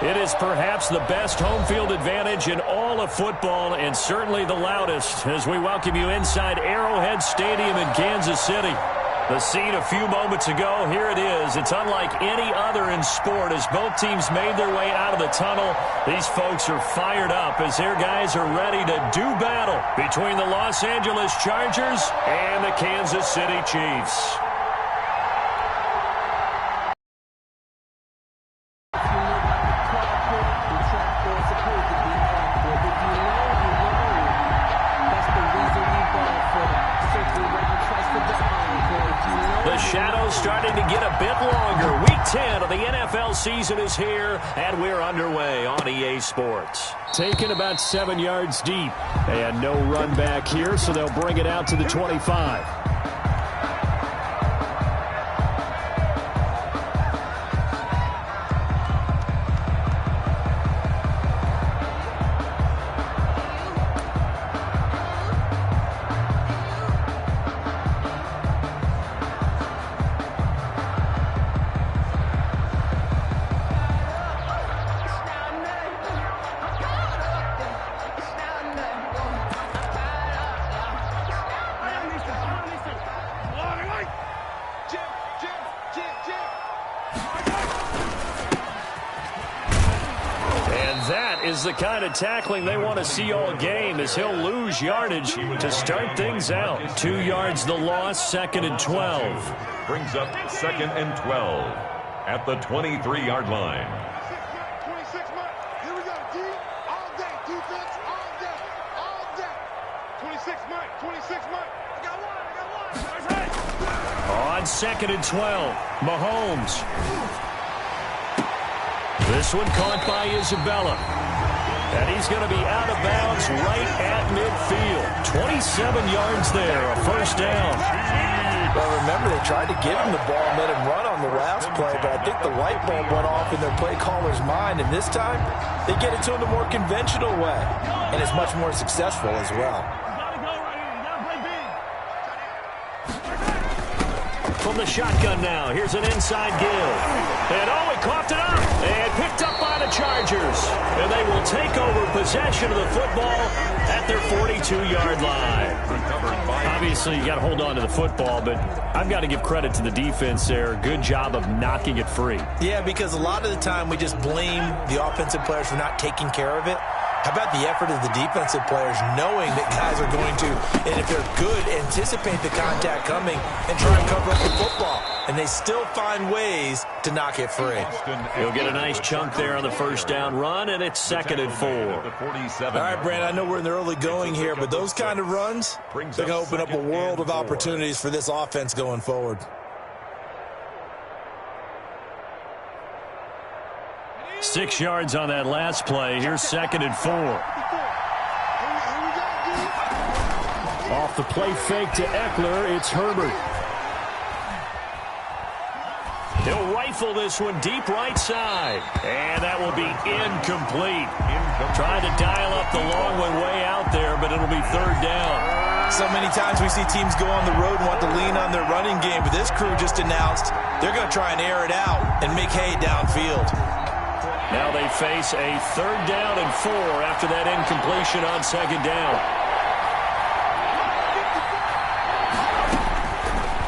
It is perhaps the best home field advantage in all of football and certainly the loudest as we welcome you inside Arrowhead Stadium in Kansas City. The scene a few moments ago, here it is. It's unlike any other in sport as both teams made their way out of the tunnel. These folks are fired up as their guys are ready to do battle between the Los Angeles Chargers and the Kansas City Chiefs. Shadows starting to get a bit longer. Week 10 of the NFL season is here, and we're underway on EA Sports. Taken about 7 yards deep, and no run back here, so they'll bring it out to the 25. The kind of tackling they want to see all game as he'll lose yardage to start things out. 2 yards the loss, 2nd and 12. Brings up 2nd and 12 at the 23-yard line. 26 months. Here we go. D all day. Defense all day. All day. 26 months. 26 months. I got one. On 2nd and 12, Mahomes. This one caught by Isabella. And he's going to be out of bounds right at midfield. 27 yards there, a first down. Well, remember, they tried to give him the ball and let him run on the last play, but I think the light bulb went off in their play caller's mind, and this time they get it to him the more conventional way, and it's much more successful as well. From the shotgun now, here's an inside give. And he coughed it up and picked up by the Chargers. And they will take over possession of the football at their 42-yard line. Obviously, you got to hold on to the football, but I've got to give credit to the defense there. Good job of knocking it free. Yeah, because a lot of the time we just blame the offensive players for not taking care of it. How about the effort of the defensive players knowing that guys are going to, and if they're good, anticipate the contact coming and try and cover up the football. And they still find ways to knock it free. He'll get a nice chunk there on the first down run, and it's 2nd and 4. All right, Brand, I know we're in the early going here, but those kind of runs, they're going to open up a world of opportunities for this offense going forward. Six yards on that last play. Here's 2nd and 4. Off the play fake to Eckler, it's Herbert. He'll rifle this one deep right side. And that will be incomplete. Trying to dial up the long one way out there, but it'll be 3rd down. So many times we see teams go on the road and want to lean on their running game, but this crew just announced they're going to try and air it out and make hay downfield. Now they face a 3rd down and 4 after that incompletion on 2nd down.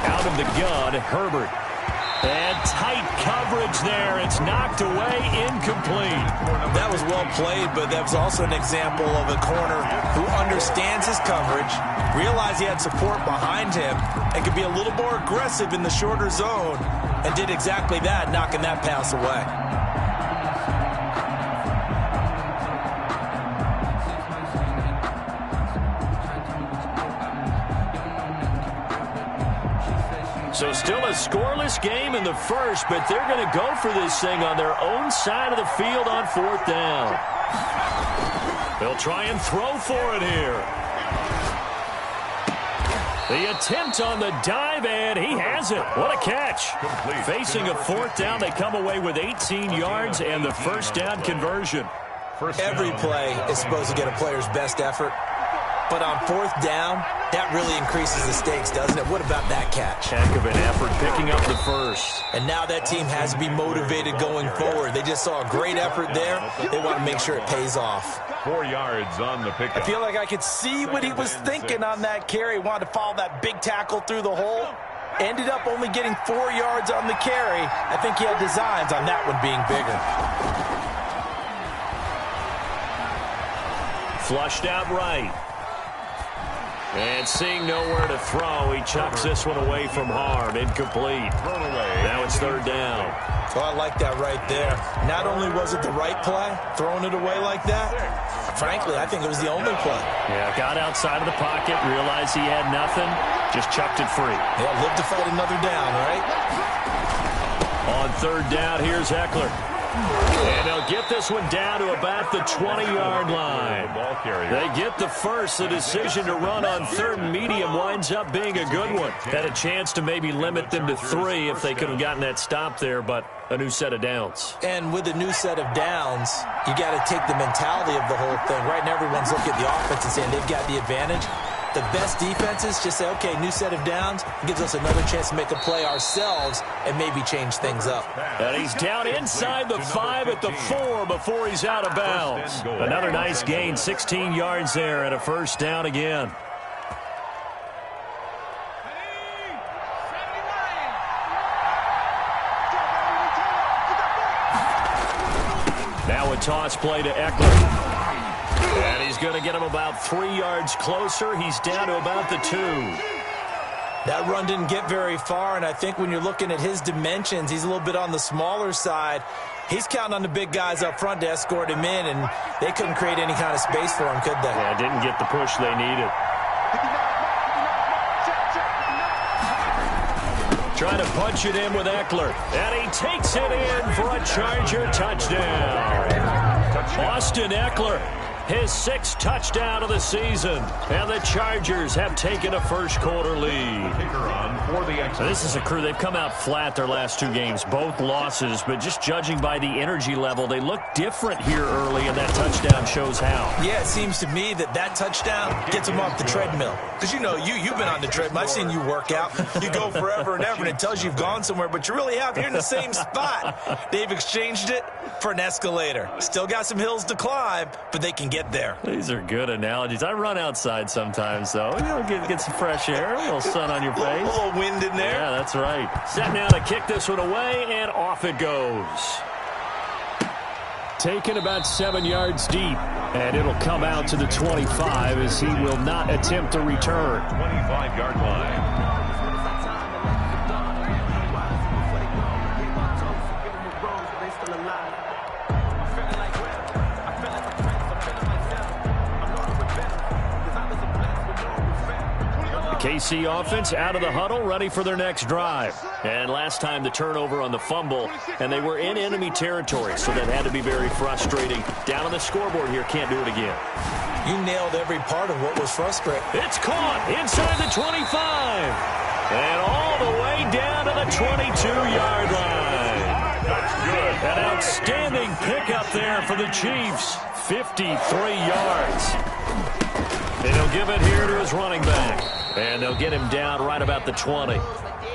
Out of the gun, Herbert. And tight coverage there. It's knocked away, incomplete. That was well played, but that was also an example of a corner who understands his coverage, realized he had support behind him, and could be a little more aggressive in the shorter zone, and did exactly that, knocking that pass away. So still a scoreless game in the first, but they're going to go for this thing on their own side of the field on 4th down. They'll try and throw for it here. The attempt on the dive, and he has it. What a catch. Facing a 4th down, they come away with 18 yards and the first down conversion. Every play is supposed to get a player's best effort, but on 4th down, That really increases the stakes, doesn't it? What about that catch? Heck of an effort picking up the first. And now that team has to be motivated going forward. They just saw a great effort there. They want to make sure it pays off. 4 yards on the pickup. I feel like I could see what he was thinking on that carry. Wanted to follow that big tackle through the hole. Ended up only getting 4 yards on the carry. I think he had designs on that one being bigger. Flushed out right. And seeing nowhere to throw, he chucks this one away from harm. Incomplete. Thrown away. Now it's 3rd down. So I like that right there. Not only was it the right play, throwing it away like that, frankly, I think it was the only play. Yeah, got outside of the pocket, realized he had nothing, just chucked it free. Yeah, live to fight another down, right? On 3rd down, here's Eckler. And they'll get this one down to about the 20-yard line. They get the first. The decision to run on 3rd and medium winds up being a good one. Had a chance to maybe limit them to 3 if they could have gotten that stop there, but a new set of downs. And with a new set of downs, you got to take the mentality of the whole thing. Right now, everyone's looking at the offense and saying they've got the advantage. The best defenses just say, okay, new set of downs, gives us another chance to make a play ourselves and maybe change things up. And he's down inside the 5 at the 4 before he's out of bounds. Another nice gain, 16 yards there and a 1st down again. Now a toss play to Eckler. And he's going to get him about 3 yards closer. He's down to about the 2. That run didn't get very far, and I think when you're looking at his dimensions, he's a little bit on the smaller side. He's counting on the big guys up front to escort him in, and they couldn't create any kind of space for him, could they? Yeah, didn't get the push they needed. Trying to punch it in with Eckler. And he takes it in for a Charger touchdown. Austin Eckler, his 6th touchdown of the season. And the Chargers have taken a first-quarter lead. So this is a crew. They've come out flat their last 2 games, both losses. But just judging by the energy level, they look different here early, and that touchdown shows how. Yeah, it seems to me that touchdown gets them off the treadmill. Because, you know, you've been on the treadmill. I've seen you work out. You go forever and ever, and it tells you you've gone somewhere, but you really have. You're in the same spot. They've exchanged it for an escalator. Still got some hills to climb, but they can get there. These are good analogies. I run outside sometimes, though. You know, get some fresh air, a little sun on your face. A little wind in there. Yeah, that's right. Set now to kick this one away, and off it goes. Taken about 7 yards deep, and it'll come out to the 25 as he will not attempt a return. 25-yard line. KC offense out of the huddle, ready for their next drive. And last time the turnover on the fumble, and they were in enemy territory, so that had to be very frustrating. Down on the scoreboard here, can't do it again. You nailed every part of what was frustrating. It's caught inside the 25. And all the way down to the 22-yard line. That's good. An outstanding pickup there for the Chiefs. 53 yards. And he'll give it here to his running back. And they'll get him down right about the 20.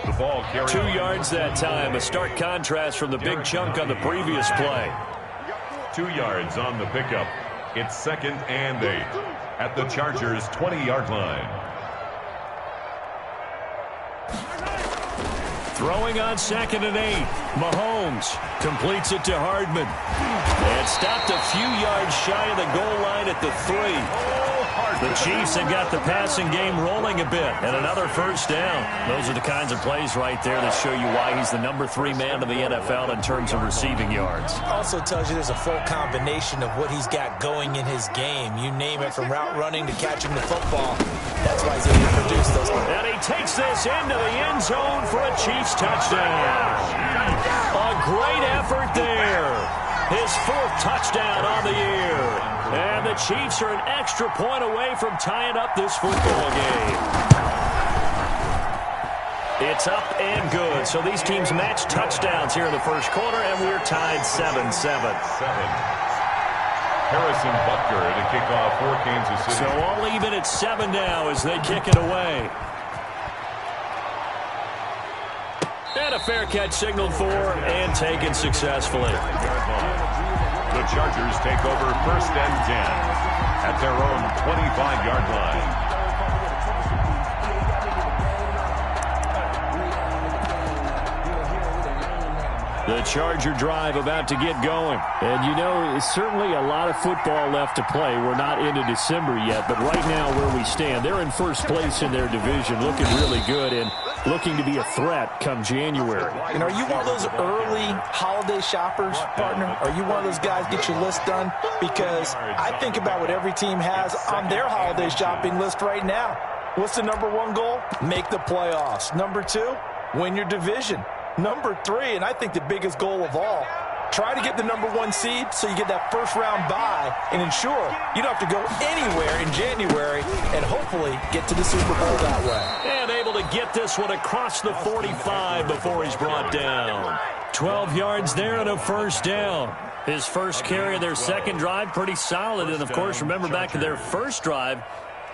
The ball carried 2 yards that time. A stark contrast from the big chunk on the previous play. 2 yards on the pickup. It's 2nd and 8 at the Chargers' 20-yard line. Throwing on 2nd and 8. Mahomes completes it to Hardman. And stopped a few yards shy of the goal line at the 3. The Chiefs have got the passing game rolling a bit, and another 1st down. Those are the kinds of plays right there that show you why he's the number 3 man of the NFL in terms of receiving yards. Also tells you there's a full combination of what he's got going in his game. You name it, from route running to catching the football. That's why he's able to produce those. And he takes this into the end zone for a Chiefs touchdown. A great effort there. His 4th touchdown on the year. And the Chiefs are an extra point away from tying up this football game. It's up and good. So these teams match touchdowns here in the 1st quarter, and we're tied 7-7. Harrison Butker to kick off for Kansas City. So all even at 7 now as they kick it away. And a fair catch signaled for and taken successfully. The Chargers take over 1st and 10 at their own 25-yard line. The Charger drive about to get going. And, you know, it's certainly a lot of football left to play. We're not into December yet, but right now where we stand, they're in first place in their division, looking really good and looking to be a threat come January. And are you one of those early holiday shoppers, partner? Are you one of those guys get your list done? Because I think about what every team has on their holiday shopping list right now. What's the number 1 goal? Make the playoffs. Number 2, win your division. Number 3, and I think the biggest goal of all, try to get the number 1 seed so you get that first-round bye and ensure you don't have to go anywhere in January and hopefully get to the Super Bowl that way. And able to get this one across the 45 before he's brought down. 12 yards there and a first down. His first carry of their second drive, pretty solid. And, of course, remember back to their first drive,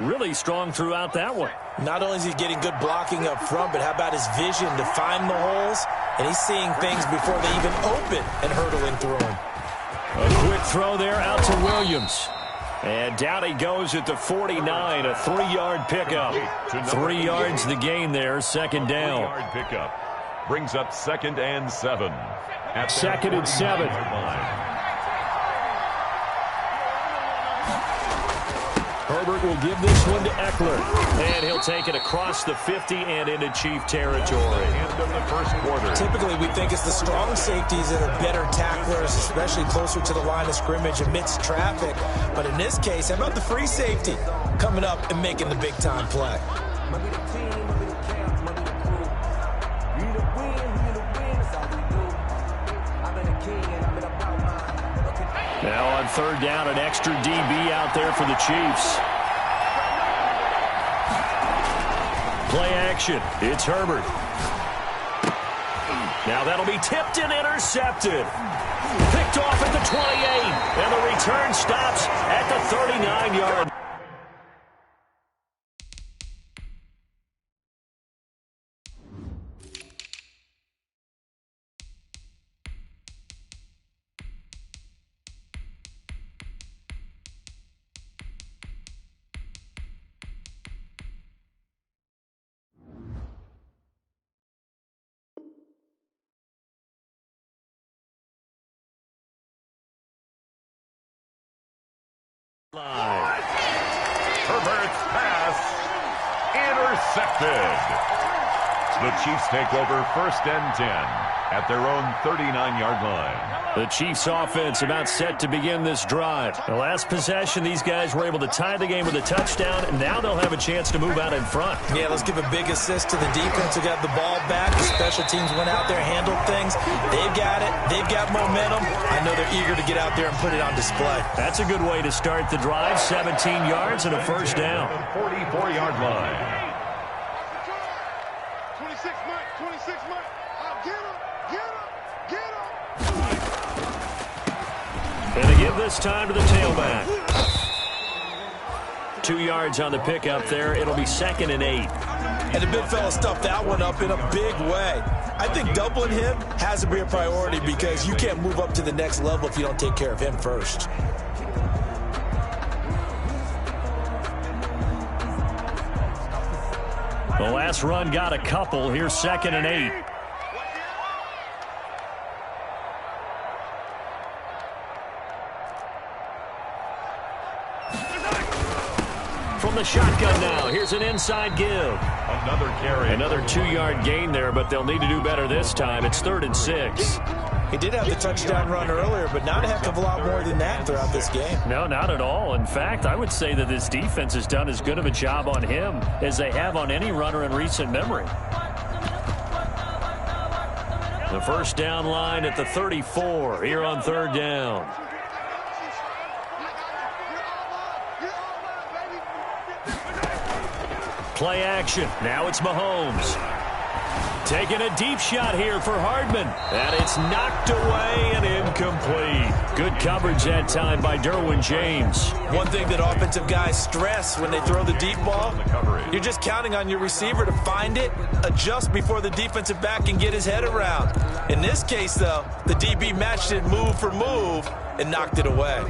really strong throughout that one. Not only is he getting good blocking up front, but how about his vision to find the holes? And he's seeing things before they even open and hurdling through them. A quick throw there out to Williams. And down he goes at the 49, a 3-yard pickup. 3 yards the gain there, second down. 3-yard pickup brings up 2nd and 7. At 2nd and 7. Herbert will give this one to Eckler. And he'll take it across the 50 and into Chief territory. End of the first quarter. Typically, we think it's the strong safeties that are better tacklers, especially closer to the line of scrimmage amidst traffic. But in this case, how about the free safety coming up and making the big-time play? Now on 3rd down, an extra DB out there for the Chiefs. Play action. It's Herbert. Now that'll be tipped and intercepted. Picked off at the 28. And the return stops at the 39-yard. Herbert's pass intercepted. The Chiefs take over 1st and 10 at their own 39-yard line. The Chiefs offense about set to begin this drive. The last possession, these guys were able to tie the game with a touchdown, and now they'll have a chance to move out in front. Yeah, let's give a big assist to the defense who got the ball back. The special teams went out there, handled things. They've got it. They've got momentum. I know they're eager to get out there and put it on display. That's a good way to start the drive. 17 yards and a first down. 44-yard line. 26 months. Get him. And they give this time to the tailback. 2 yards on the pickup there. It'll be 2nd and 8. And the big fella stuffed that one up in a big way. I think doubling him has to be a priority because you can't move up to the next level if you don't take care of him first. The last run got a couple. Here's 2nd and 8. From the shotgun now. Here's an inside give. Another carry. Another 2-yard gain there, but they'll need to do better this time. It's 3rd and 6. He did have the touchdown run earlier, but not a heck of a lot more than that throughout this game. No, not at all. In fact, I would say that this defense has done as good of a job on him as they have on any runner in recent memory. The first down line at the 34 here on 3rd down. Play action. Now it's Mahomes. Taking a deep shot here for Hardman. And it's knocked away and incomplete. Good coverage that time by Derwin James. One thing that offensive guys stress when they throw the deep ball, you're just counting on your receiver to find it, adjust before the defensive back can get his head around. In this case, though, the DB matched it move for move and knocked it away.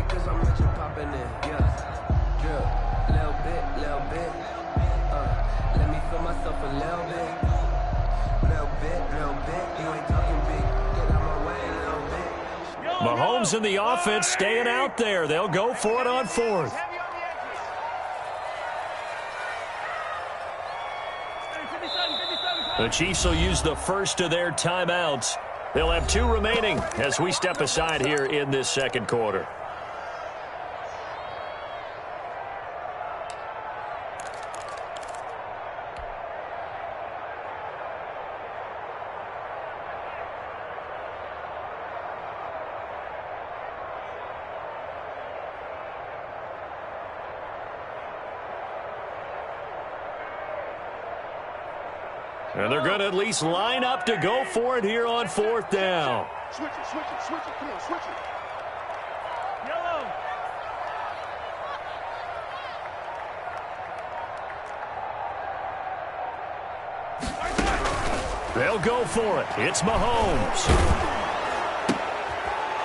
Mahomes and the offense staying out there. They'll go for it on fourth. The Chiefs will use the first of their timeouts. They'll have 2 remaining as we step aside here in this second quarter. And they're going to at least line up to go for it here on fourth down. Switch it, switch it, switch it. Come on, switch it. Yellow. They'll go for it. It's Mahomes.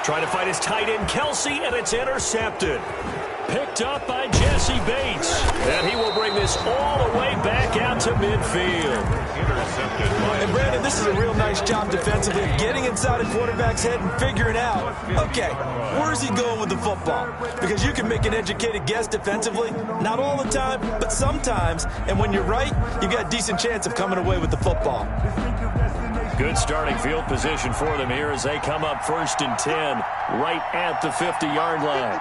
Trying to find his tight end, Kelsey, and it's intercepted. Picked up by Jesse Bates. And he will bring this all the way back out to midfield. And Brandon, this is a real nice job defensively, getting inside a quarterback's head and figuring out, okay, where's he going with the football? Because you can make an educated guess defensively, not all the time, but sometimes. And when you're right, you've got a decent chance of coming away with the football. Good starting field position for them here as they come up 1st and 10, right at the 50-yard line.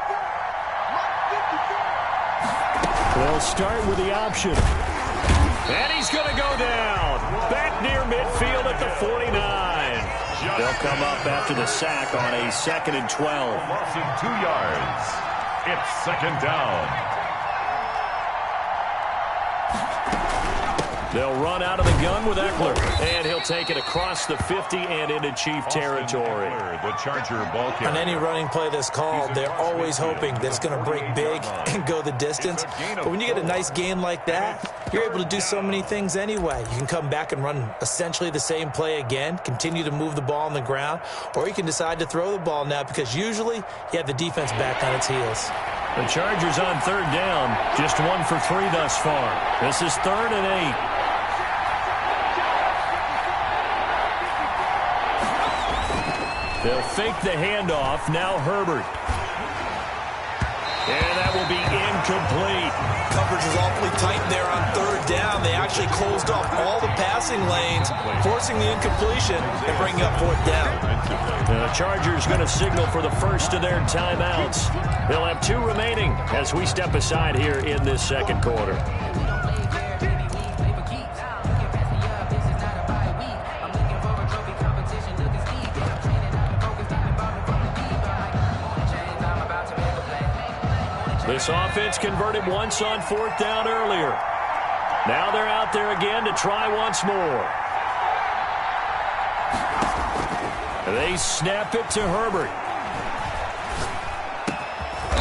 They'll start with the option. And he's going to go down. Back near midfield at the 49. They'll come up after the sack on a 2nd and 12. Loss of 2 yards. It's 2nd down. They'll run out of the gun with Eckler. And he'll take it across the 50 and into Chief territory. The Charger ball carrier. On any running play that's called, they're always hoping that it's going to break big and go the distance. But when you get a nice game like that, you're able to do so many things anyway. You can come back and run essentially the same play again, continue to move the ball on the ground, or you can decide to throw the ball now because usually you have the defense back on its heels. The Chargers on 3rd down, just 1 for 3 thus far. This is 3rd and 8. They'll fake the handoff. Now Herbert. And that will be incomplete. Coverage is awfully tight there on 3rd down. They actually closed off all the passing lanes, forcing the incompletion and bringing up 4th down. The Chargers going to signal for the first of their timeouts. They'll have 2 remaining as we step aside here in this second quarter. This offense converted once on 4th down earlier. Now they're out there again to try once more. They snap it to Herbert.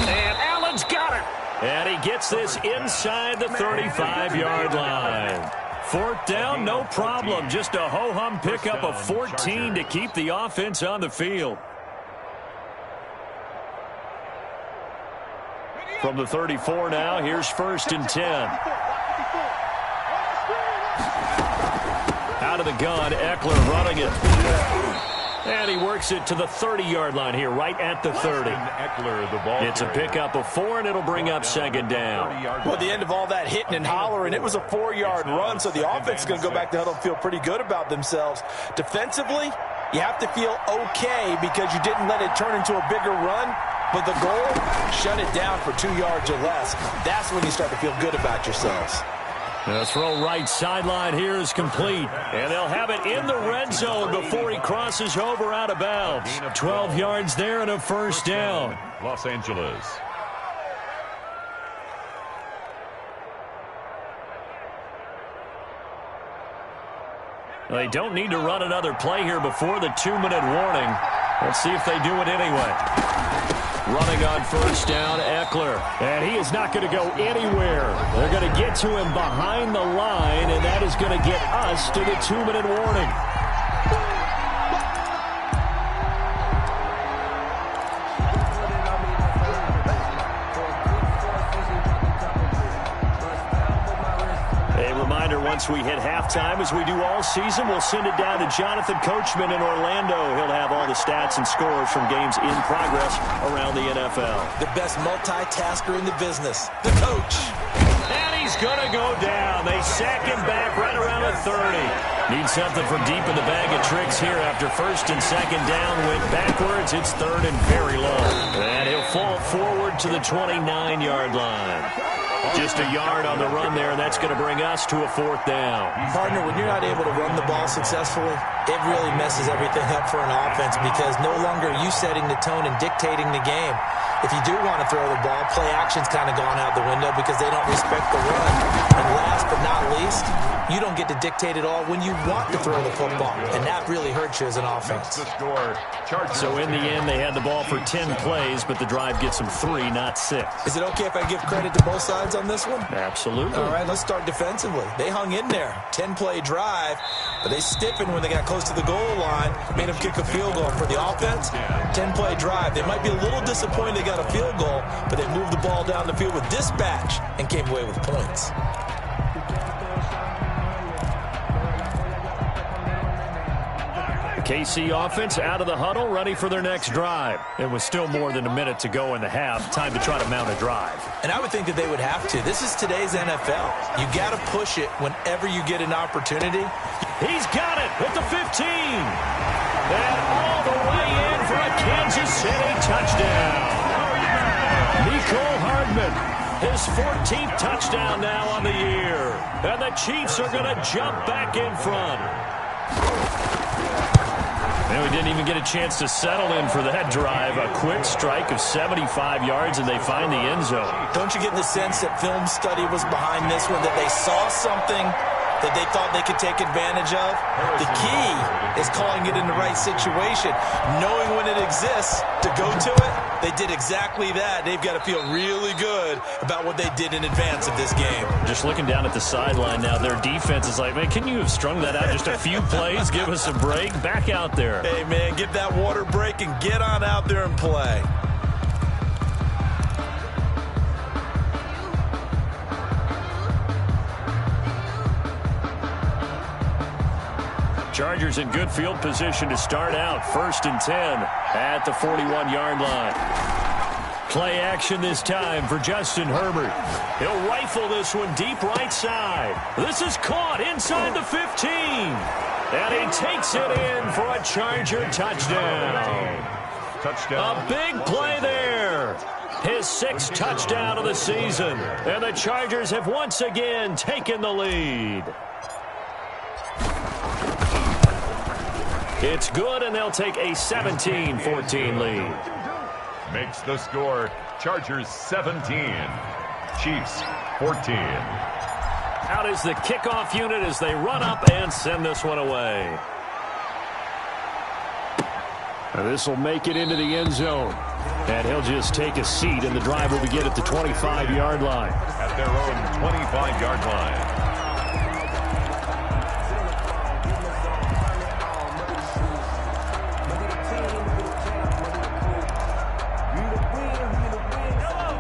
And Allen's got it. And he gets this inside the 35-yard line. 4th down, no problem. Just a ho-hum pickup of 14 to keep the offense on the field. From the 34 now, here's 1st and 10. Out of the gun, Eckler running it. And he works it to the 30-yard line here, right at the 30. It's a pickup of 4, and it'll bring up 2nd down. Well, at the end of all that hitting and hollering, it was a 4-yard run, so the offense is going to go back to huddle and feel pretty good about themselves. Defensively, you have to feel okay because you didn't let it turn into a bigger run. But the goal, shut it down for 2 yards or less. That's when you start to feel good about yourselves. The throw right sideline here is complete. And they'll have it in the red zone before he crosses over out of bounds. 12 yards there and a 1st down. Los Angeles. They don't need to run another play here before the 2-minute warning. Let's see if they do it anyway. Running on first down, Eckler. And he is not going to go anywhere. They're going to get to him behind the line, and that is going to get us to the 2-minute warning. Once we hit halftime, as we do all season, we'll send it down to Jonathan Coachman in Orlando. He'll have all the stats and scores from games in progress around the NFL. The best multitasker in the business, the coach. And he's going to go down. They sack him back right around the 30. Need something from deep in the bag of tricks here after first and second down went backwards. It's third and very long. And he'll fall forward to the 29-yard line. Just a yard on the run there, and that's going to bring us to a fourth down. Partner, when you're not able to run the ball successfully, it really messes everything up for an offense because no longer are you setting the tone and dictating the game. If you do want to throw the ball, play action's kind of gone out the window because they don't respect the run. And last but not least, you don't get to dictate it all when you want to throw the football, and that really hurts you as an offense. So in the end, they had the ball for 10 plays, but the drive gets them 3, not 6. Is it okay if I give credit to both sides on this one? Absolutely. All right, let's start defensively. They hung in there. 10-play drive, but they stiffened when they got close to the goal line, made them kick a field goal. For the offense, 10-play drive. They might be a little disappointed they got a field goal, but they moved the ball down the field with dispatch and came away with points. KC offense out of the huddle, ready for their next drive. It was still more than a minute to go in the half. Time to try to mount a drive. And I would think that they would have to. This is today's NFL. You got to push it whenever you get an opportunity. He's got it at the 15. And all the way in for a Kansas City touchdown. Nicole Hardman, his 14th touchdown now on the year. And the Chiefs are going to jump back in front. And we didn't even get a chance to settle in for that drive. A quick strike of 75 yards, and they find the end zone. Don't you get the sense that film study was behind this one, that they saw something that they thought they could take advantage of? The key is calling it in the right situation, knowing when it exists to go to it. They did exactly that. They've got to feel really good about what they did in advance of this game. Just looking down at the sideline now, their defense is like, man, can you have strung that out just a few plays? Give us a break. Back out there. Hey, man, get that water break and get on out there and play. Chargers in good field position to start out. 1st and 10 at the 41-yard line. Play action this time for Justin Herbert. He'll rifle this one deep right side. This is caught inside the 15. And he takes it in for a Charger touchdown. A big play there. His 6th touchdown of the season. And the Chargers have once again taken the lead. It's good, and they'll take a 17-14 lead. Makes the score Chargers 17, Chiefs 14. Out is the kickoff unit as they run up and send this one away. This will make it into the end zone. And he'll just take a seat, and the drive will begin at the 25-yard line. At their own 25-yard line.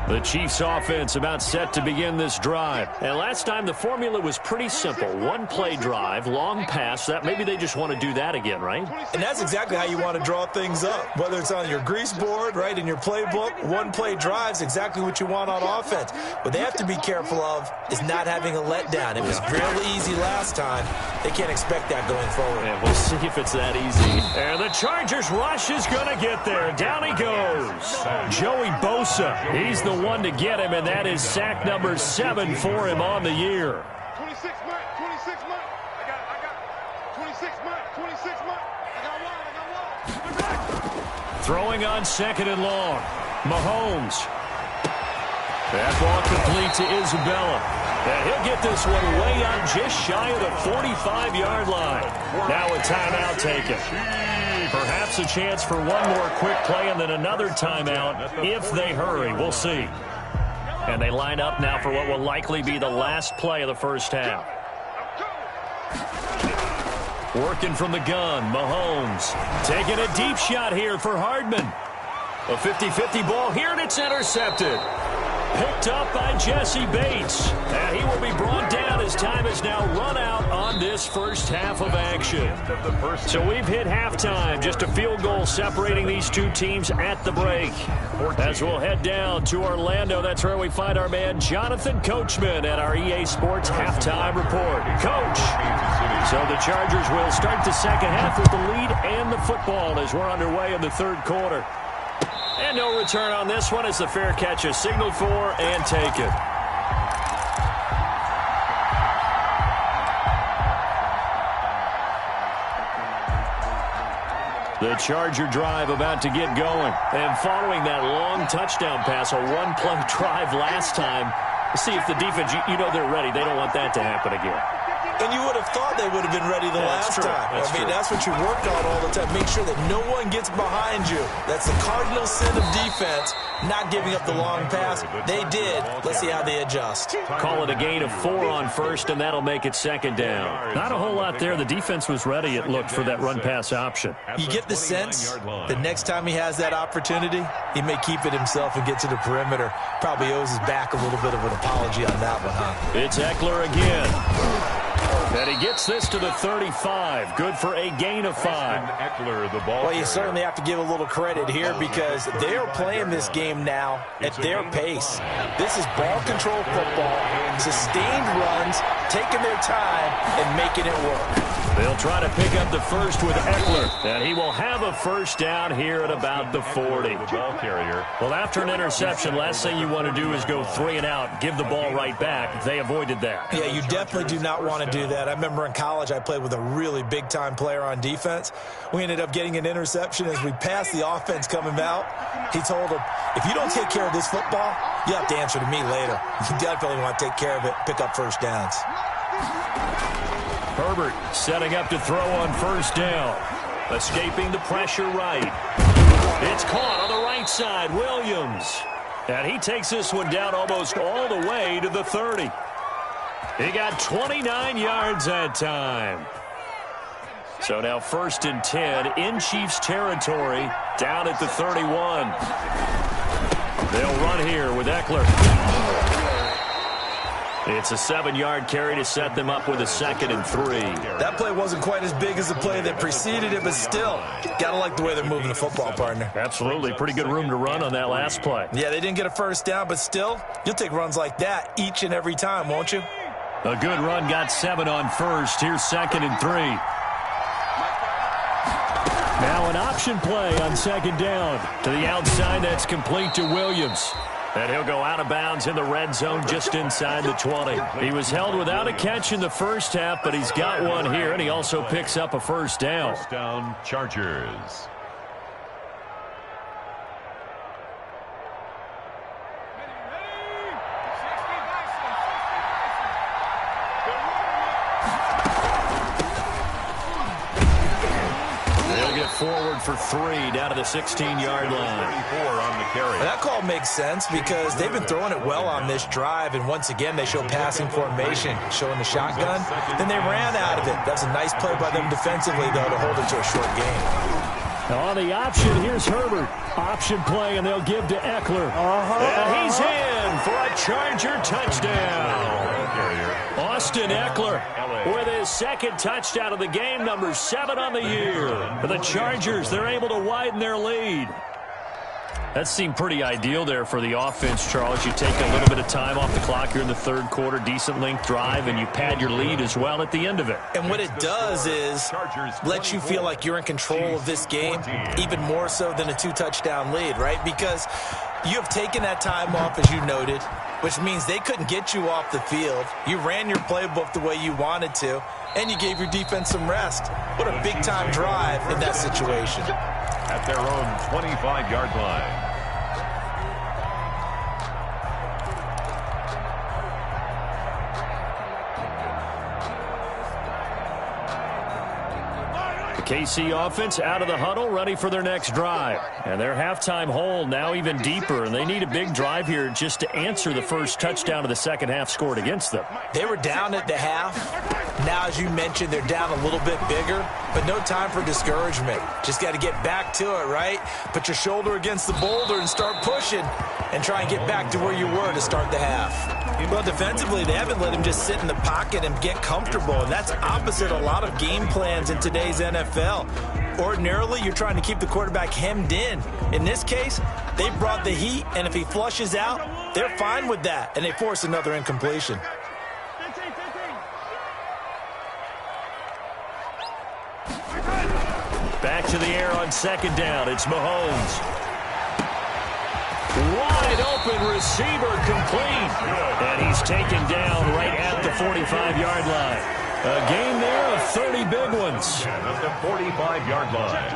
The Chiefs offense about set to begin this drive. And last time the formula was pretty simple. One play drive, long pass. That maybe they just want to do that again, right? And that's exactly how you want to draw things up. Whether it's on your grease board, right, in your playbook, one play drive's exactly what you want on offense. What they have to be careful of is not having a letdown. It was really easy last time. They can't expect that going forward. And we'll see if it's that easy. And the Chargers rush is going to get there. Down he goes. Joey Bosa. He's the one to get him, and that is sack number 7 for him on the year. 26 months. I got 26 months. I got one. Throwing on 2nd and long. Mahomes. That ball complete to Isabella. And he'll get this one way out just shy of the 45-yard line. Now a timeout taken. Perhaps a chance for one more quick play and then another timeout if they hurry. We'll see. And they line up now for what will likely be the last play of the first half. Working from the gun, Mahomes. Taking a deep shot here for Hardman. A 50-50 ball here, and it's intercepted. Picked up by Jesse Bates. And he will be brought down as time has now run out on this first half of action. So we've hit halftime. Just a field goal separating these two teams at the break. As we'll head down to Orlando, that's where we find our man Jonathan Coachman at our EA Sports Halftime Report. Coach. So the Chargers will start the second half with the lead and the football as we're underway in the third quarter. And no return on this one as the fair catch is signaled for and taken. The Charger drive about to get going. And following that long touchdown pass, a one-play drive last time, see if the defense, you know they're ready. They don't want that to happen again. And you would have thought they would have been ready the last time. That's what you worked on all the time. Make sure that no one gets behind you. That's the cardinal sin of defense, not giving up the long pass. They did. Let's see how they adjust. Call it a gain of 4 on first, and that'll make it second down. Not a whole lot there. The defense was ready, it looked, for that run-pass option. You get the sense the next time he has that opportunity, he may keep it himself and get to the perimeter. Probably owes his back a little bit of an apology on that one, huh? It's Eckler again. And he gets this to the 35. Good for a gain of 5. Well, you certainly have to give a little credit here because they are playing this game now at their pace. This is ball control football, sustained runs, taking their time, and making it work. They'll try to pick up the first with Eckler, and he will have a first down here at about the 40. Well, after an interception, last thing you want to do is go 3 and out, give the ball right back. They avoided that. Yeah, you definitely do not want to do that. I remember in college I played with a really big-time player on defense. We ended up getting an interception as we passed the offense coming out. He told him, if you don't take care of this football, you have to answer to me later. You definitely want to take care of it, pick up first downs. Herbert setting up to throw on first down. Escaping the pressure right. It's caught on the right side. Williams. And he takes this one down almost all the way to the 30. He got 29 yards that time. So now 1st and 10 in Chiefs territory down at the 31. They'll run here with Eckler. It's a 7-yard carry to set them up with a 2nd and 3. That play wasn't quite as big as the play that preceded it, but still, gotta like the way they're moving the football, partner. Absolutely. Pretty good room to run on that last play. Yeah, they didn't get a first down, but still, you'll take runs like that each and every time, won't you? A good run got 7 on first. Here's 2nd and 3. Now an option play on 2nd down. To the outside, that's complete to Williams. And he'll go out of bounds in the red zone just inside the 20. He was held without a catch in the first half, but he's got one here, and he also picks up a first down. First down, Chargers. Forward for 3 down to the 16-yard line. On the carry. That call makes sense because they've been throwing it well on this drive, and once again they show passing formation, showing the shotgun. Then they ran out of it. That's a nice play by them defensively, though, to hold it to a short game. Now on the option, here's Herbert. Option play, and they'll give to Eckler. And he's in for a Charger touchdown. Austin Eckler with his 2nd touchdown of the game, number 7 on the year. For the Chargers, they're able to widen their lead. That seemed pretty ideal there for the offense, Charles. You take a little bit of time off the clock here in the third quarter, decent length drive, and you pad your lead as well at the end of it. And what it does is let you feel like you're in control of this game, even more so than a 2-touchdown lead, right? Because you have taken that time off, as you noted, which means they couldn't get you off the field. You ran your playbook the way you wanted to, and you gave your defense some rest. What a big-time drive in that situation. At their own 25-yard line. The KC offense out of the huddle, ready for their next drive. And their halftime hole now even deeper, and they need a big drive here just to answer the first touchdown of the second half scored against them. They were down at the half. Now, as you mentioned, they're down a little bit bigger, but no time for discouragement. Just got to get back to it, right? Put your shoulder against the boulder and start pushing and try and get back to where you were to start the half. Well, defensively, they haven't let him just sit in the pocket and get comfortable, and that's opposite a lot of game plans in today's NFL. Ordinarily, you're trying to keep the quarterback hemmed in. In this case, they brought the heat, and if he flushes out, they're fine with that, and they force another incompletion. Back to the air on second down. It's Mahomes. Wide open receiver complete. And he's taken down right at the 45-yard line. A gain there of 30 big ones. At the 45-yard line.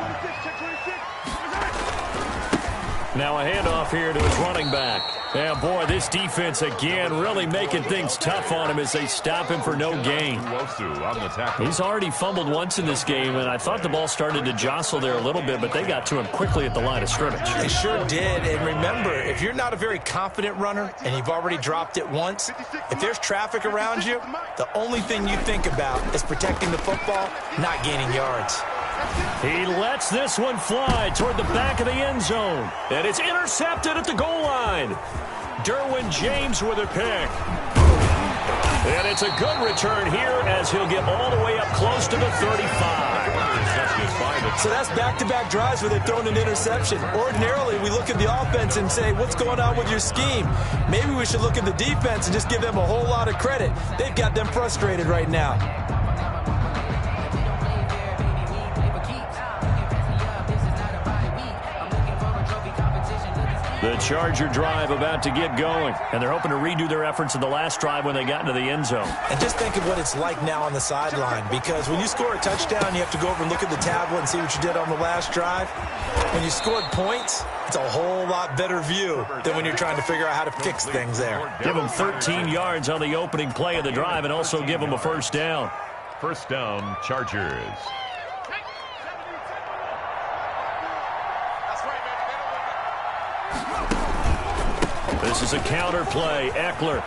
Now a handoff here to his running back. Yeah, boy, this defense again really making things tough on him as they stop him for no gain. He's already fumbled once in this game, and I thought the ball started to jostle there a little bit, but they got to him quickly at the line of scrimmage. They sure did, and remember, if you're not a very confident runner and you've already dropped it once, if there's traffic around you, the only thing you think about is protecting the football, not gaining yards. He lets this one fly toward the back of the end zone. And it's intercepted at the goal line. Derwin James with a pick. And it's a good return here as he'll get all the way up close to the 35. So that's back-to-back drives where they've thrown an interception. Ordinarily, we look at the offense and say, what's going on with your scheme? Maybe we should look at the defense and just give them a whole lot of credit. They've got them frustrated right now. The Charger drive about to get going, and they're hoping to redo their efforts in the last drive when they got into the end zone. And just think of what it's like now on the sideline, because when you score a touchdown, you have to go over and look at the tablet and see what you did on the last drive. When you scored points, it's a whole lot better view than when you're trying to figure out how to fix things there. Give them 13 yards on the opening play of the drive and also give them a first down. First down, Chargers. This is a counter play. Eckler.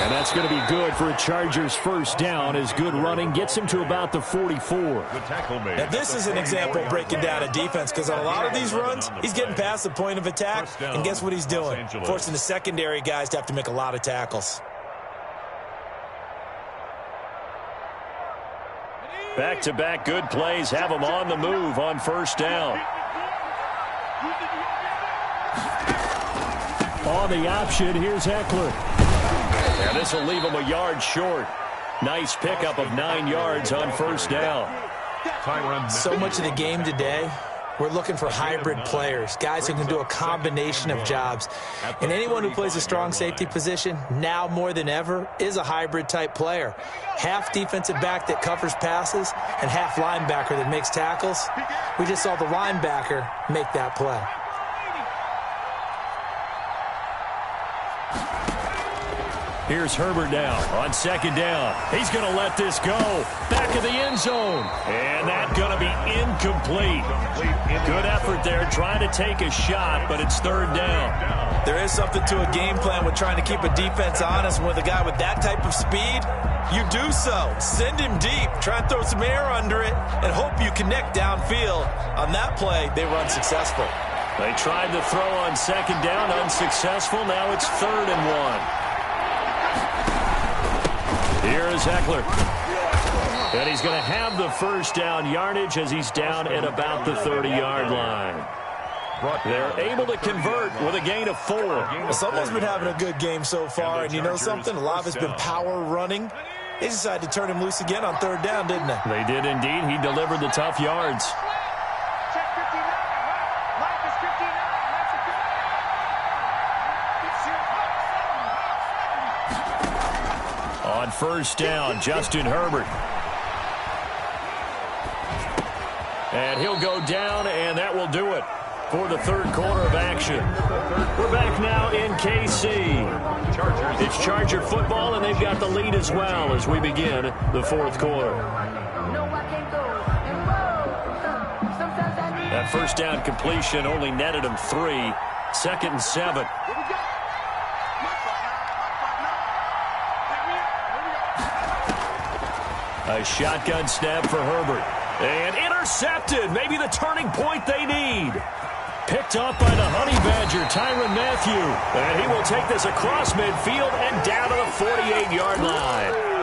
And that's going to be good for a Chargers first down as good running gets him to about the 44. Now, this is an example of breaking down a defense because on a lot of these runs, he's getting past the point of attack, and guess what he's doing? Forcing the secondary guys to have to make a lot of tackles. Back-to-back good plays have them on the move on first down. On the option, here's Eckler. And this will leave him a yard short. Nice pickup of 9 yards on first down. So much of the game today, we're looking for hybrid players, guys who can do a combination of jobs. And anyone who plays a strong safety position, now more than ever, is a hybrid-type player. Half defensive back that covers passes and half linebacker that makes tackles. We just saw the linebacker make that play. Here's Herbert now on second down. He's going to let this go. Back of the end zone. And that's going to be incomplete. Good effort there trying to take a shot, but it's third down. There is something to a game plan with trying to keep a defense honest. With a guy with that type of speed, you do so. Send him deep. Try and throw some air under it and hope you connect downfield. On that play, they were unsuccessful. They tried to throw on second down, unsuccessful. Now it's 3rd and 1. Here is Eckler. And he's going to have the first down yardage as he's down at about the 30-yard line. They're able to convert with a gain of 4. Well, someone's been having a good game so far, and you know something? A lot of it's been power running. They decided to turn him loose again on 3rd down, didn't they? They did indeed. He delivered the tough yards. On first down, Justin Herbert. And he'll go down, and that will do it for the third quarter of action. We're back now in KC. It's Charger football, and they've got the lead as well as we begin the fourth quarter. that first down completion only netted him 3. 2nd and 7. A shotgun snap for Herbert. And intercepted. Maybe the turning point they need. Picked off by the Honey Badger, Tyrann Mathieu. And he will take this across midfield and down to the 48-yard line.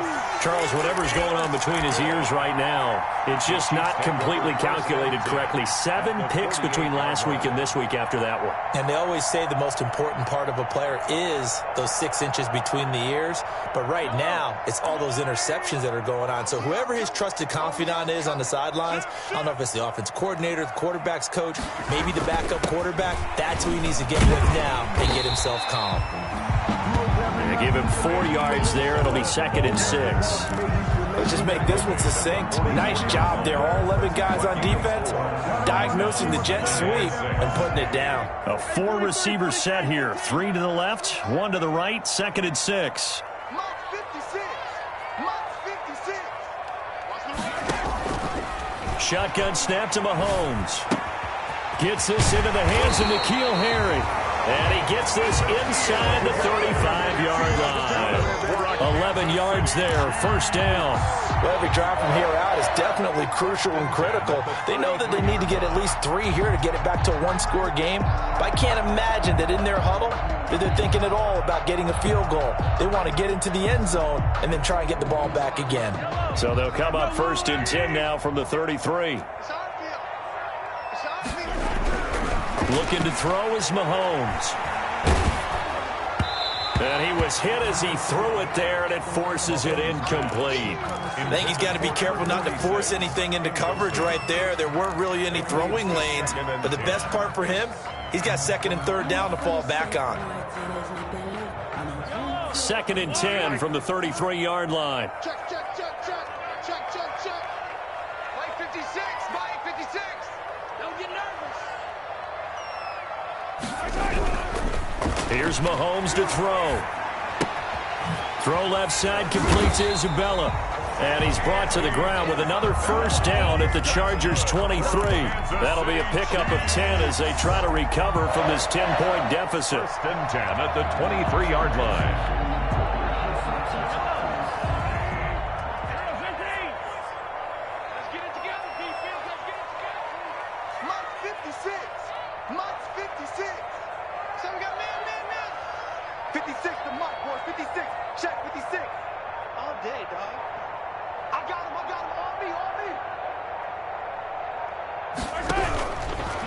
Charles, whatever's going on between his ears right now, it's just not completely calculated correctly. 7 picks between last week and this week after that one. And they always say the most important part of a player is those 6 inches between the ears. But right now, it's all those interceptions that are going on. So whoever his trusted confidant is on the sidelines, I don't know if it's the offense coordinator, the quarterback's coach, maybe the backup quarterback, that's who he needs to get with now and get himself calm. They give him 4 yards there. It'll be 2nd and 6. Let's just make this one succinct. Nice job there. All 11 guys on defense diagnosing the jet sweep and putting it down. A 4-receiver set here. 3 to the left, 1 to the right, 2nd and 6. Shotgun snap to Mahomes. Gets this into the hands of N'Keal Harry. And he gets this inside the 35-yard line. 11 yards there, first down. Well, every drive from here out is definitely crucial and critical. They know that they need to get at least 3 here to get it back to a 1-score game. But I can't imagine that in their huddle that they're thinking at all about getting a field goal. They want to get into the end zone and then try and get the ball back again. So they'll come up 1st and 10 now from the 33. Looking to throw is Mahomes. And he was hit as he threw it there, and it forces it incomplete. I think he's got to be careful not to force anything into coverage right there. There weren't really any throwing lanes, but the best part for him, he's got 2nd and 3rd down to fall back on. 2nd and 10 from the 33-yard line. Check, check, check, check. Check, check, check. Play 56. Play 56. Don't get nervous. Here's Mahomes to throw. Throw left side, complete to Isabella. And he's brought to the ground with another first down at the Chargers' 23. That'll be a pickup of 10 as they try to recover from this 10-point deficit. 1st and 10 at the 23-yard line.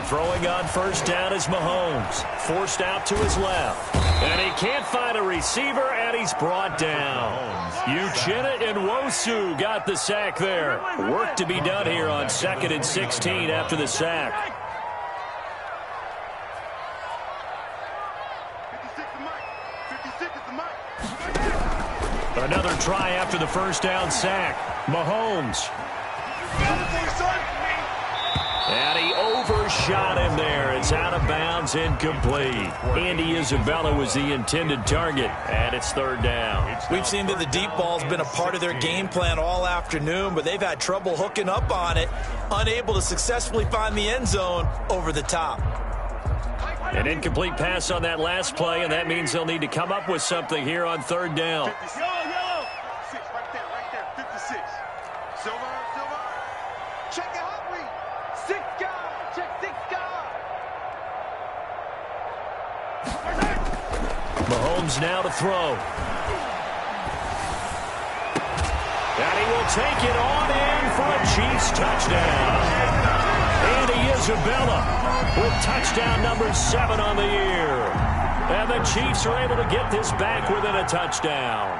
Throwing on first down is Mahomes. Forced out to his left. And he can't find a receiver, and he's brought down. Uchenna Nwosu got the sack there. Work to be done here on 2nd and 16 after the sack. 56 is the mic. Another try after the first down sack. Mahomes. And he overshot him there. It's out of bounds, incomplete. Andy Isabella was the intended target, and it's 3rd down. We've seen that the deep ball's been a part of their game plan all afternoon, but they've had trouble hooking up on it, unable to successfully find the end zone over the top. An incomplete pass on that last play, and that means they'll need to come up with something here on 3rd down. 56, right there, 56. Silver. Check it out, read. 6 guys, check 6 guys. Mahomes now to throw. And he will take it on in for a Chiefs touchdown. Andy Isabella with touchdown number 7 on the year. And the Chiefs are able to get this back within a touchdown.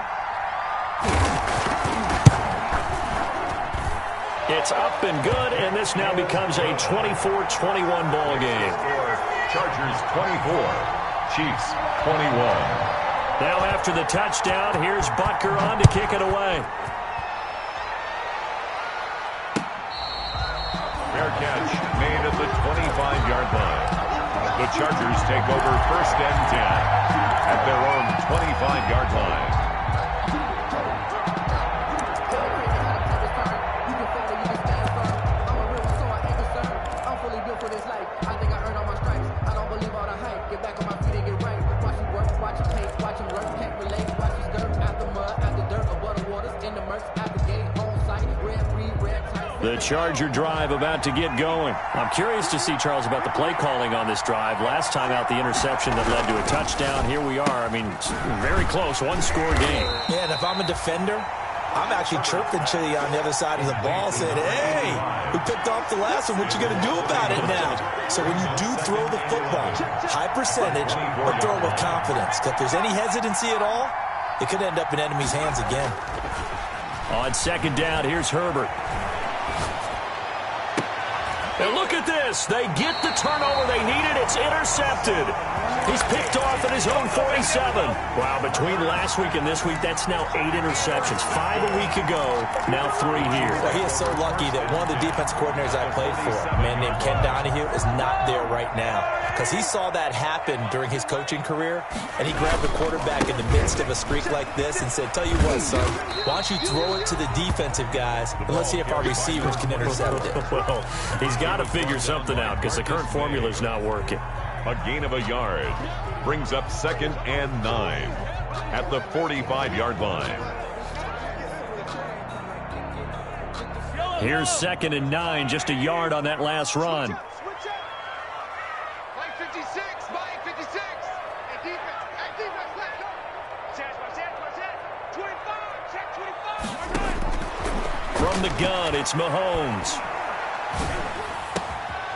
It's up and good, and this now becomes a 24-21 ball game. Chargers 24, Chiefs 21. Now after the touchdown, here's Butker on to kick it away. Fair catch made at the 25-yard line. The Chargers take over 1st and 10 at their own 25-yard line. For this life. The Charger drive about to get going. I'm curious to see, Charles, about the play calling on this drive. Last time out, the interception that led to a touchdown. Here we are. I mean, very close, one-score game. Yeah, and if I'm a defender, I'm actually chirping Chili on the other side of the ball, saying, hey, we picked off the last one. What you going to do about it now? So when you do throw the football, high percentage, but throw it with confidence. If there's any hesitancy at all, it could end up in enemy's hands again. On second down, here's Herbert. And look at this. They get the turnover they needed. It's intercepted. He's picked off at his own 47. Wow, between last week and this week, that's now 8 interceptions. 5 a week ago, now 3 here. Well, he is so lucky that one of the defense coordinators I played for, a man named Ken Donahue, is not there right now. Because he saw that happen during his coaching career, and he grabbed the quarterback in the midst of a streak like this and said, tell you what, son, why don't you throw it to the defensive guys, and let's see if our receivers can intercept it. Well, he's got to figure something out because the current formula is not working. A gain of a yard brings up 2nd and 9 at the 45-yard line. Here's 2nd and 9, just a yard on that last run. From the gun, it's Mahomes.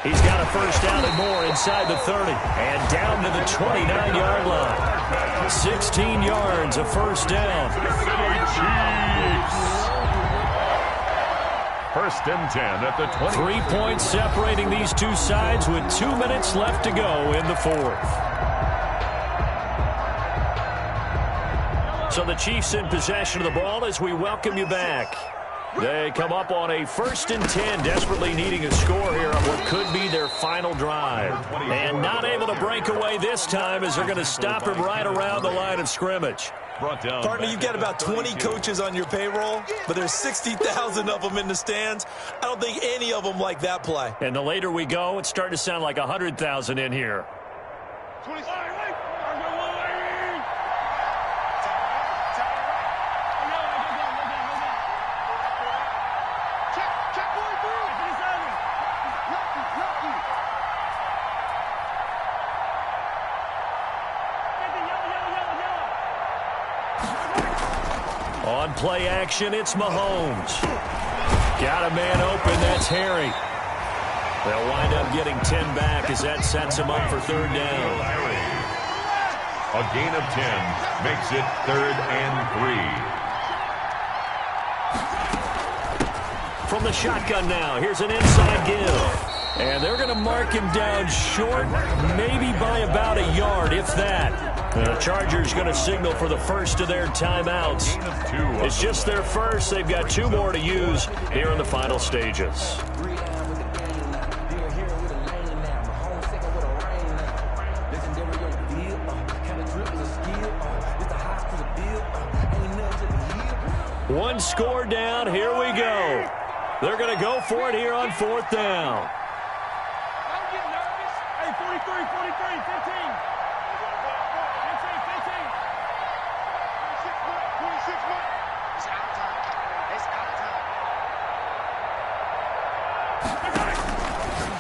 He's got a first down and more inside the 30. And down to the 29-yard line. 16 yards, a first down. First and 10 at the 20. 3 points separating these two sides with 2 minutes left to go in the fourth. So the Chiefs in possession of the ball as we welcome you back. They come up on a 1st and 10, desperately needing a score here on what could be their final drive. And not able to break away this time as they're going to stop him right around the line of scrimmage. Partner, you've got about 20 coaches on your payroll, but there's 60,000 of them in the stands. I don't think any of them like that play. And the later we go, it's starting to sound like 100,000 in here. 25. On play action, it's Mahomes. Got a man open, that's Harry. They'll wind up getting 10 back as that sets him up for 3rd down. A gain of 10 makes it 3rd and 3. From the shotgun now, here's an inside give. And they're going to mark him down short, maybe by about a yard, if that. And the Chargers going to signal for the first of their timeouts. It's just their first. They've got 2 more to use here in the final stages. One score down. Here we go. They're going to go for it here on 4th down. I'm getting nervous. Hey, 43, 15. 26 months. It's out of time. It's out of time.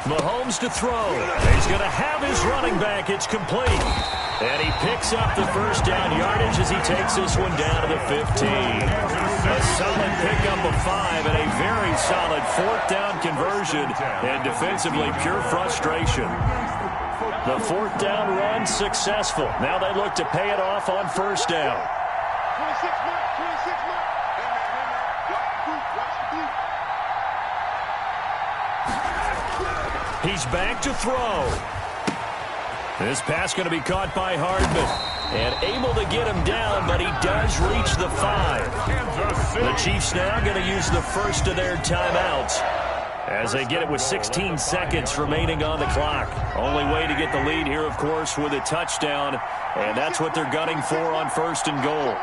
Mahomes to throw. He's going to have his running back. It's complete. And he picks up the first down yardage as he takes this one down to the 15. A solid pickup of 5 and a very solid 4th down conversion. And defensively, pure frustration. The 4th down run successful. Now they look to pay it off on 1st down. 26 months. He's back to throw. This pass going to be caught by Hardman. And able to get him down, but he does reach the 5. The Chiefs now going to use the first of their timeouts as they get it with 16 seconds remaining on the clock. Only way to get the lead here, of course, with a touchdown. And that's what they're gunning for on 1st and goal.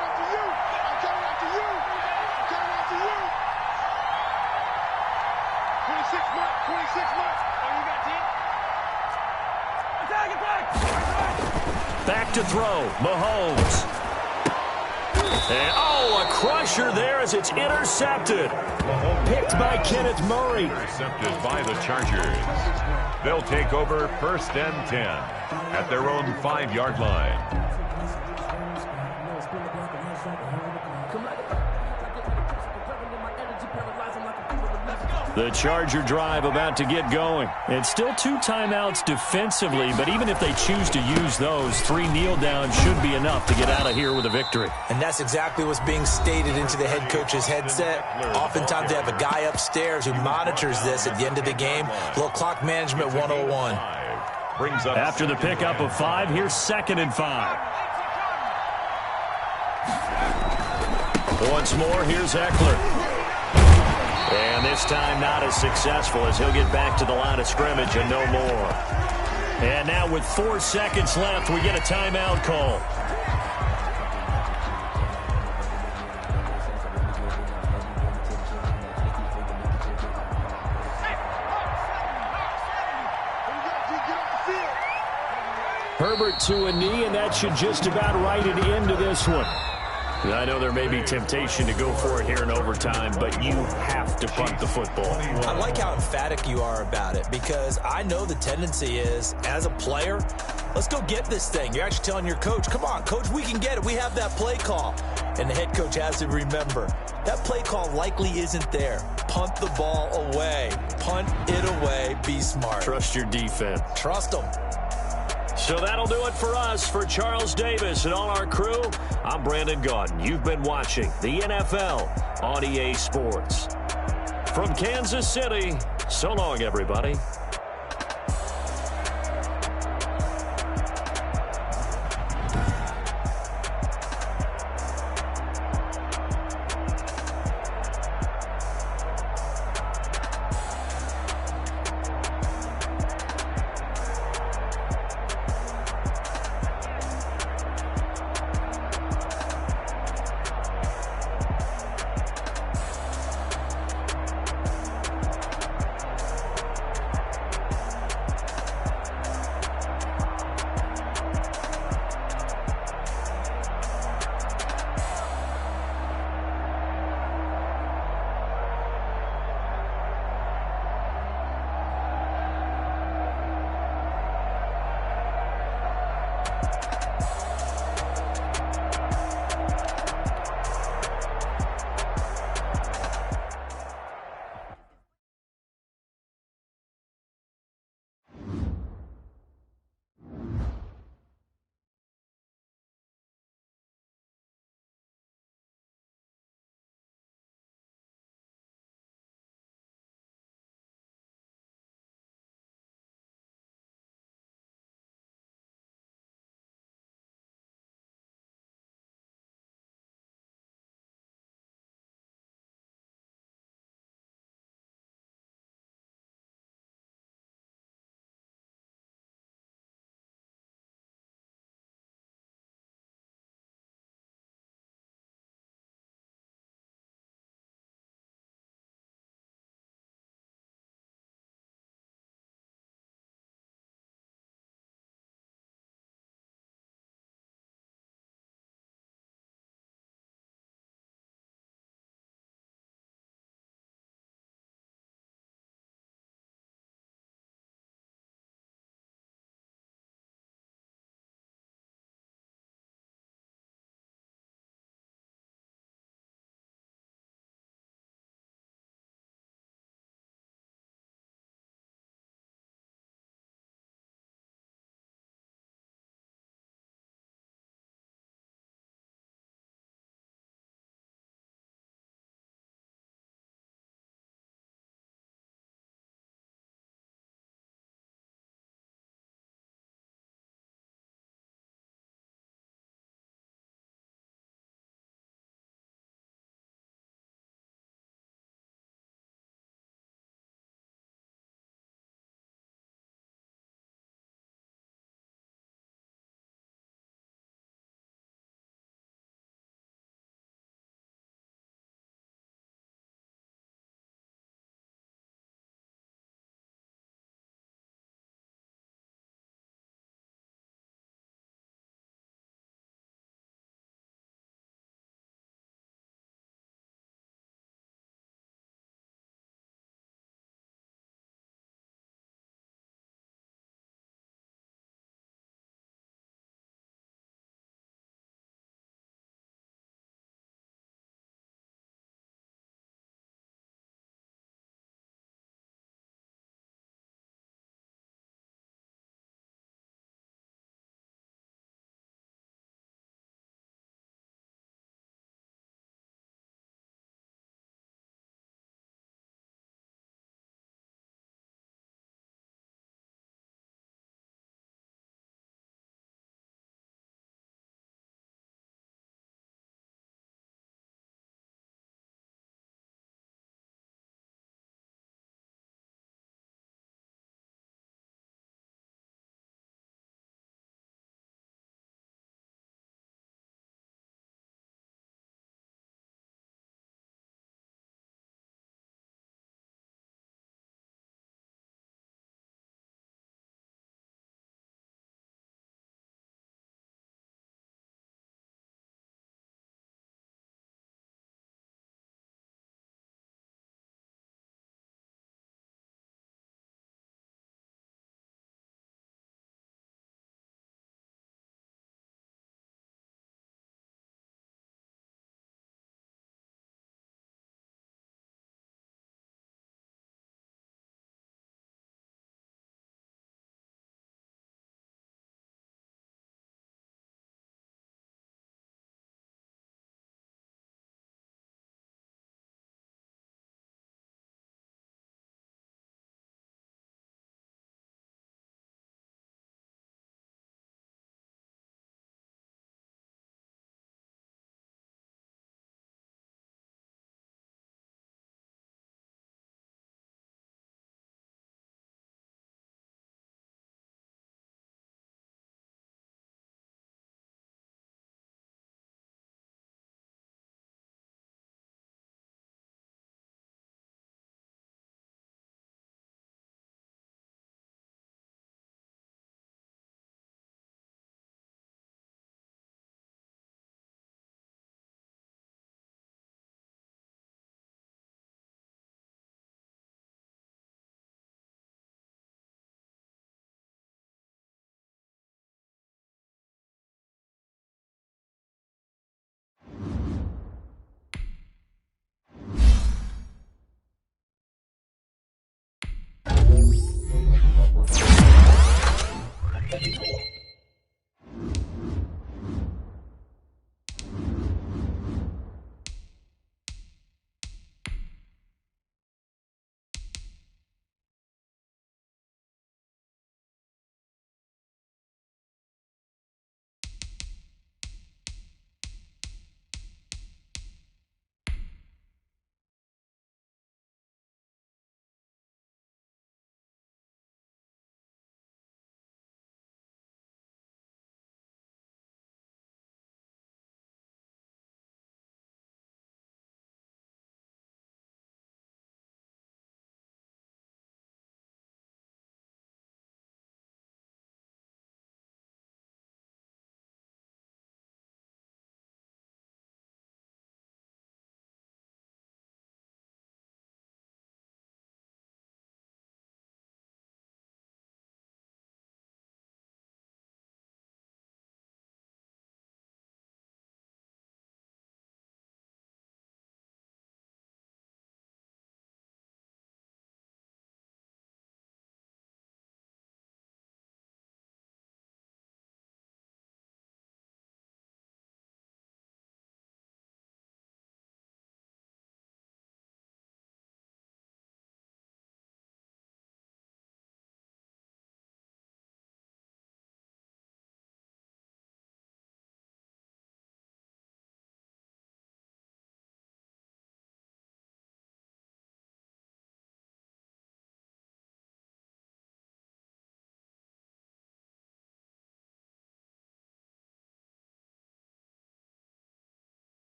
Back to throw, Mahomes. And, oh, a crusher there as it's intercepted. Picked by Kenneth Murray. Intercepted by the Chargers. They'll take over 1st and 10 at their own 5-yard line. The Charger drive about to get going. It's still 2 timeouts defensively, but even if they choose to use those, 3 kneel downs should be enough to get out of here with a victory. And that's exactly what's being stated into the head coach's headset. Oftentimes they have a guy upstairs who monitors this at the end of the game. A little clock management 101. After the pickup of 5, here's 2nd and 5. Once more, here's Eckler. And this time not as successful as he'll get back to the line of scrimmage and no more. And now with 4 seconds left, we get a timeout call. Herbert to a knee, and that should just about write it into this one. I know there may be temptation to go for it here in overtime, but you have to punt the football. I like how emphatic you are about it, because I know the tendency is, as a player, let's go get this thing. You're actually telling your coach, come on, coach, we can get it. We have that play call. And the head coach has to remember, that play call likely isn't there. Punt the ball away. Punt it away. Be smart. Trust your defense. Trust them. So that'll do it for us. For Charles Davis and all our crew, I'm Brandon Gaudin. You've been watching the NFL on EA Sports. From Kansas City, so long, everybody.